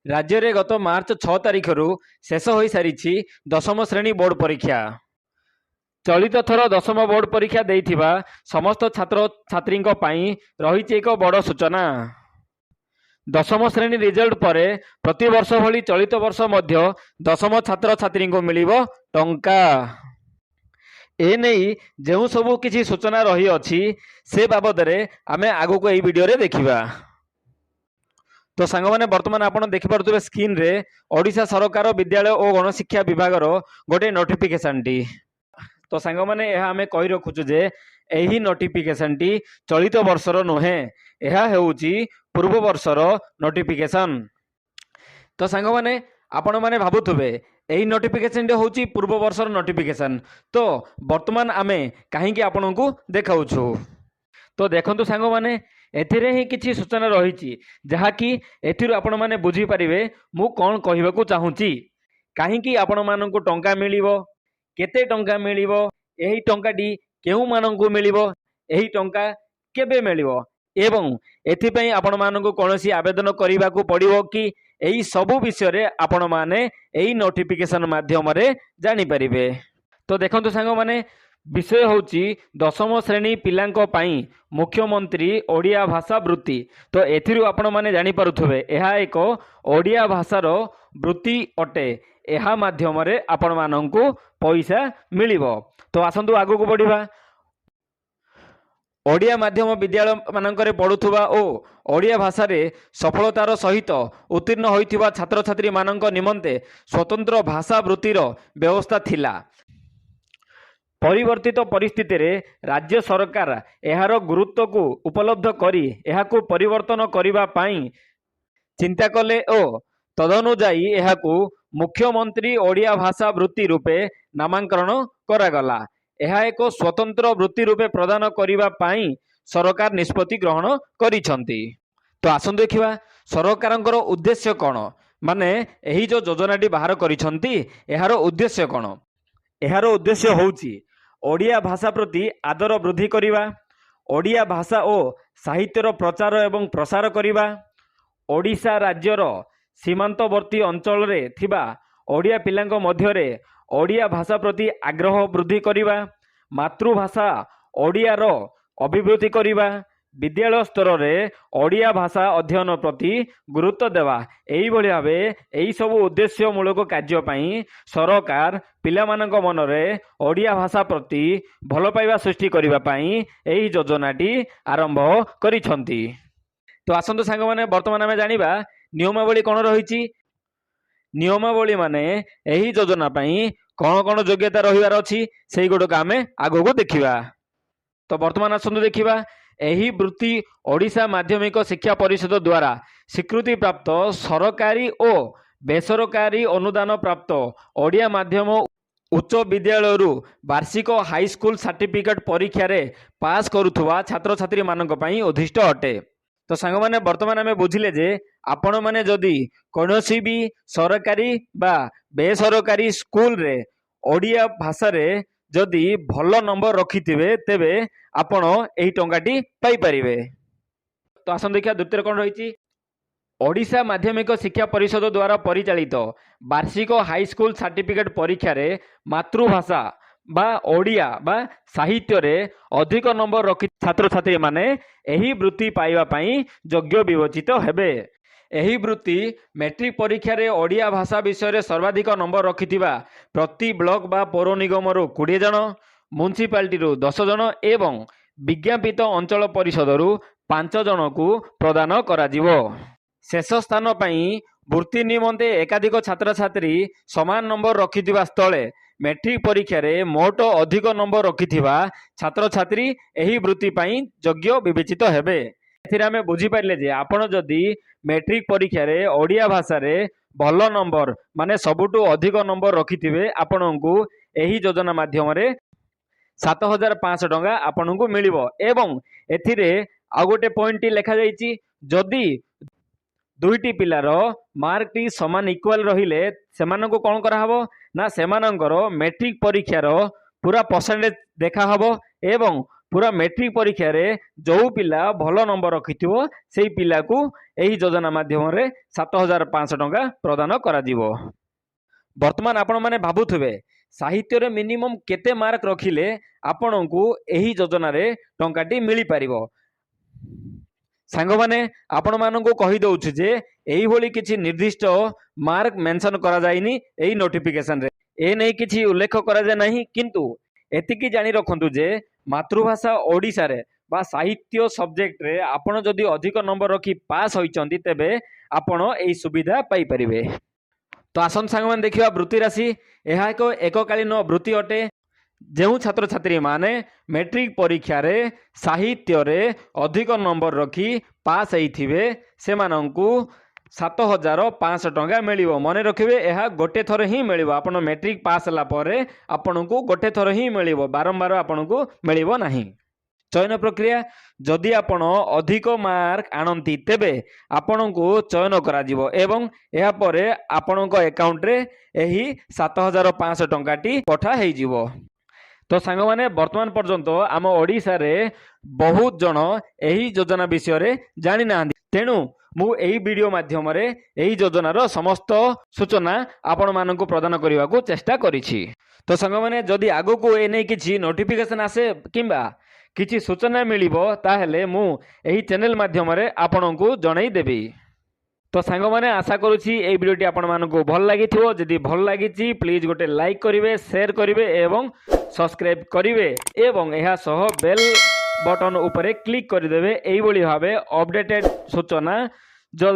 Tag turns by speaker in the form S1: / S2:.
S1: राज्य में गत मार्च 6 तारिख रु शेष हो सारी दशम श्रेणी बोर्ड परीक्षा। चलित थर दशम बोर्ड परीक्षा देइथिबा समस्त छात्र छात्री रही एक बड़ सूचना। दशम श्रेणी रिजल्ट पर प्रति वर्ष भली चलित वर्ष मध्य दशम छात्र छात्री को मिलिबो टंका। एने जो सबू किसी सूचना रही अछि से बाबद आमे आगु को यही वीडियो रे देखिबा। तो सांग मैंने बर्तमान आप देखिपे स्क्रीन रे ओडिशा सरकार विद्यालय और गणशिक्षा विभाग गोटे नोटिफिकेशन टी। तो सांग मैंने आम कही रखुचु जे यही नोटिफिकेशन टी चलित वर्षर नुहे, यह पूर्व वर्षर नोटिफिकेशन। तो सांग मैंने आपण मैंने भावुवे यही नोटिफिकेशन हूँ पूर्व वर्षर नोटिफिकेशन। तो बर्तमान आमे कहीं आपण को देखाऊँ। तो देखंतु सांग मैंने एथिरे ही किछि सूचना रही जहाँकि एथिरु आपण माने बुझी पारिबे मु कौन कहबाकू चाहूँगी। कहीं आपण मानकु टंका मिलिबो, केते टंका मिलिबो, एही टंकाटी केउ मानकु मिलिबो, एही टंका केबे मिलिबो एवं एथिपई आपण मानकु कोनोसी आवेदन करिबाकू पड़िबो कि एही सबु विषय रे आपण माने एही नोटिफिकेशन माध्यम रे जानि परिबे। तो देखंतु सांग माने विषय होची दशम श्रेणी पिलांको पाई मुख्यमंत्री ओडिया भाषा वृत्ति। तो एथिरु आपण माने जानि पारुथबे एहा एक ओडिया भाषार वृत्ति अटे। एहा माध्यम रे आपण मानंकु पैसा मिलिबो। तो आसंतु आगु को बढ़िबा। ओडिया माध्यम विद्यालय मानकरे पढ़ुथुबा ओ ओडिया भाषा रे सफलतार सहित उत्तीर्ण होइथिबा छात्र छात्री मानंक निमंते स्वतंत्र भाषा वृत्तिर व्यवस्था थिला। परिवर्तित परिस्थिति रे राज्य सरकार एहार गुरुत्व को उपलब्ध करी एहाकू परिवर्तन करिबा पाई चिंता कले ओ तदनुजाई एहाकू मुख्यमंत्री ओडिया भाषा वृत्ति रूपे नामांकरण करागला। एहा एक स्वतंत्र वृत्ति रूपे प्रदान करिबा पाई सरकार निष्पत्ति ग्रहण करिसंती। तो आसंतु देखिबा सरकारंकर उद्देश्य कौन, माने एही जो योजनाटी बाहर करिसंती एहार उद्देश्य कौन। एहार उद्देश्य होउची ओडिया भाषा प्रति आदर वृद्धि करिबा, ओडिया भाषा और साहित्यर प्रचार एवं प्रसार करिबा, ओडिशा राज्यर सीमांतवर्ती अंचल रे थिबा ओडिया पिलांक मध्य रे ओडिया भाषा प्रति आग्रह वृद्धि करिबा, मातृभाषा ओडियार अभिवृद्धि करिबा, विद्यालय स्तर रे ओडिया भाषा अध्ययन प्रति गुरुत्व देवा। एही भली भाबे एही सब उद्देश्य मूलक कार्य पई सरकार पिलामानक मन रे ओडिया भाषा प्रति भल पाइबा सृष्टि करिबा पई एही योजनाटी आरंभ करिसंती। तो आसंतु सांग माने वर्तमान आमे जानिबा नियमावली कोन रहिछि। नियमावली माने एही योजना पई कोन कोन योग्यता रहिबार अछि सेही गुडक आमे आगो को देखिबा। तो वर्तमान आसंतु देखिबा एही वृत्ति ओडिशा माध्यमिक शिक्षा परिषद द्वारा स्वीकृति प्राप्त सरकारी और बेसरकारी अनुदान प्राप्त ओडिया माध्यम उच्च विद्यालय वार्षिक हाईस्कूल सर्टिफिकेट परीक्षा रे पास करुथुवा छात्र छात्री मानक पई उद्दिष्ट अटे। तो सांग माने वर्तमान आमे बुझिले जे आपण माने जदि कोनोसी भी सरकारी बा बेसरकारी स्कूल रे ओडिया भाषा रे जदि भल नंबर रखिथिबे तेबे आपण एही टंकाटी पाई परिबे। तो आसन देखिया द्वितीय कोन रहिछि ओडिशा माध्यमिक शिक्षा परिषद द्वारा परिचालित वार्षिक हाईस्कूल सर्टिफिकेट परीक्षा रे मातृभाषा बा ओडिया बा साहित्य रे अधिक नंबर रखि छात्र छात्री माने एही वृत्ति पाइबा पई योग्य विवेचित हेबे। एही वृत्ति मैट्रिक परीक्षा रे ओडिया भाषा विषय रे सर्वाधिक नंबर रखिथिबा प्रति ब्लॉक बा पौर निगम रु 20 जन, म्युनिसिपालिटी रु 10 जन एवं विज्ञापित अंचल परिषद रु 5 जन को प्रदान कराजिवो। शेष स्थान पई वृत्ति निमंते एकाधिक छात्र छात्री समान नंबर रखिथिबा स्थले मैट्रिक परीक्षा रे मोट अधिक नंबर रखिथिबा छात्र छात्री एही वृत्ति पई योग्य विवेचित हेबे। एथिरे आमे बुझी पारले जे आपण जदि मैट्रिक परीक्षा रे ओडिया भाषा रे भल नंबर माने सबुटु अधिक नंबर रखिथिबे आपनकु एही योजना माध्यम रे 7500 टंका आपनकु मिलिबो। एवं एथिरे आ गोटे पॉइंट लिखा जाइछि जदि दुईटी पिलार मार्क टी समान इक्वाल रहिले सेमानकु कोन करा हबो ना सेमानकर मैट्रिक परीक्षार पूरा परसेंटेज देखा हबो एवं पूरा मैट्रिक परीक्षा रे जो पिला भल नंबर रखिथिबो सेही पिला को एही योजना माध्यम रे 7500 टंका प्रदान करा जिवो। वर्तमान आपण माने भाबुथिबे साहित्य रे मिनिमम केते मार्क रखिले आपणको एही योजना रे टंकाटी मिली पारिबो। सांग माने आपण माननको कहि दउछु जे एही भली किछि निर्दिष्ट मार्क मेंशन करा जाइनी एही नोटिफिकेशन रे ए नै किछि उल्लेख करा जाय नाही, किंतु एतिकी जानि रखंतु जे मातृभाषा ओडिसा रे बा साहित्य सब्जेक्ट रे आपण जदि अधिक नंबर रखी पास होइचंती तेबे आपण एही सुविधा पाई परिबे। तो आसन सांग मान देखिबा वृत्ति राशि एहा एक एककालीन वृत्ति अटे। जो छात्र छात्री माने मैट्रिक परीक्षा रे साहित्य रे अधिक नंबर रखी पास होइथिबे सेमानंकु 7500 टंका मिलिबो। मने रखिबे एहा गोटे थर ही मिलिबो। आपण मैट्रिक पास होला परे आपणको गोटे थर ही मिलिबो, बारंबार आपणको मिलिबो नाही। चयन प्रक्रिया जदि आपण अधिक मार्क आणंती तेबे आपणको चयन करा जिवो एवं एहा परे आपणको अकाउंट रे एही 7500 टंकाटी पठा हेइ जिवो। तो सांग माने वर्तमान पर्यंत आम ओडिसा रे बहुत जन एही योजना विषय रे जानि नांदी, तेणु मु एही वीडियो माध्यम रे एही योजनार समस्त सूचना आपण मानकु प्रदान करबा को चेष्टा करिछि। तो सांग माने जदि आगो को ए नै किछि नोटिफिकेशन आसे किंबा किछि सूचना मिलिबो ताहेले मु एही चैनल माध्यम रे आपणकु जणाई देबी। तो सांग माने आशा करूछि ए वीडियोटी आपण मानकु भल लागिथिबो। जदि भल लागिछि प्लीज गोटे लाइक करिवे, शेयर करिवे एवं सब्सक्राइब करिवे एवं एहा सह बेल बटन उपरे क्लिक करदेवे। एही भली भाबे अपडेटेड सूचना जल्दी